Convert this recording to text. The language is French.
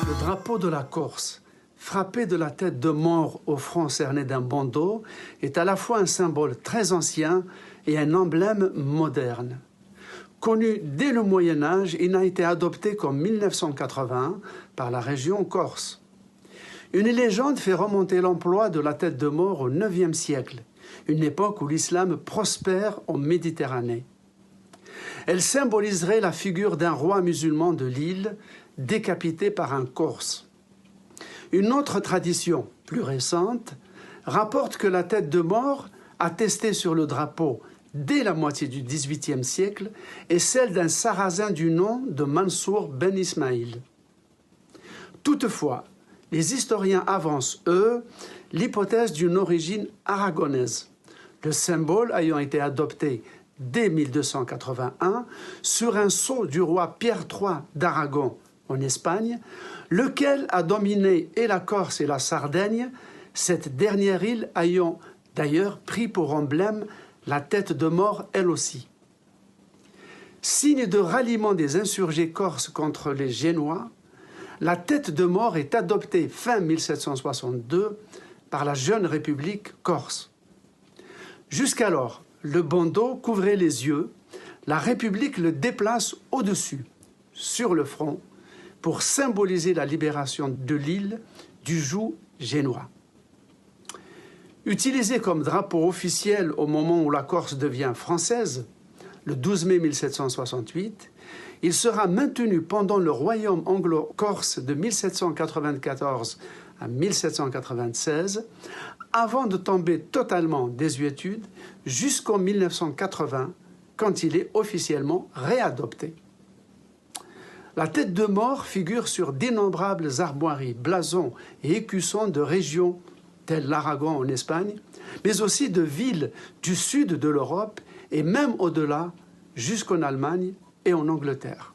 Le drapeau de la Corse, frappé de la tête de mort au front cerné d'un bandeau, est à la fois un symbole très ancien et un emblème moderne. Connu dès le Moyen-Âge, il n'a été adopté qu'en 1980 par la région Corse. Une légende fait remonter l'emploi de la tête de mort au IXe siècle, une époque où l'islam prospère en Méditerranée. Elle symboliserait la figure d'un roi musulman de l'île, décapité par un Corse. Une autre tradition, plus récente, rapporte que la tête de mort, attestée sur le drapeau dès la moitié du XVIIIe siècle, est celle d'un sarrasin du nom de Mansour ben Ismaïl. Toutefois, les historiens avancent, eux, l'hypothèse d'une origine aragonaise, le symbole ayant été adopté dès 1281 sur un sceau du roi Pierre III d'Aragon en Espagne, lequel a dominé et la Corse et la Sardaigne, cette dernière île ayant d'ailleurs pris pour emblème la tête de mort elle aussi. Signe de ralliement des insurgés corses contre les Génois, la tête de mort est adoptée fin 1762 par la jeune République corse. Jusqu'alors, le bandeau couvrait les yeux, la République le déplace au-dessus, sur le front, pour symboliser la libération de l'île du joug génois. Utilisé comme drapeau officiel au moment où la Corse devient française, le 12 mai 1768, il sera maintenu pendant le royaume anglo-corse de 1794 à 1796, avant de tomber totalement désuétude jusqu'en 1980, quand il est officiellement réadopté. La tête de mort figure sur d'innombrables armoiries, blasons et écussons de régions telles l'Aragon en Espagne, mais aussi de villes du sud de l'Europe et même au-delà, jusqu'en Allemagne et en Angleterre.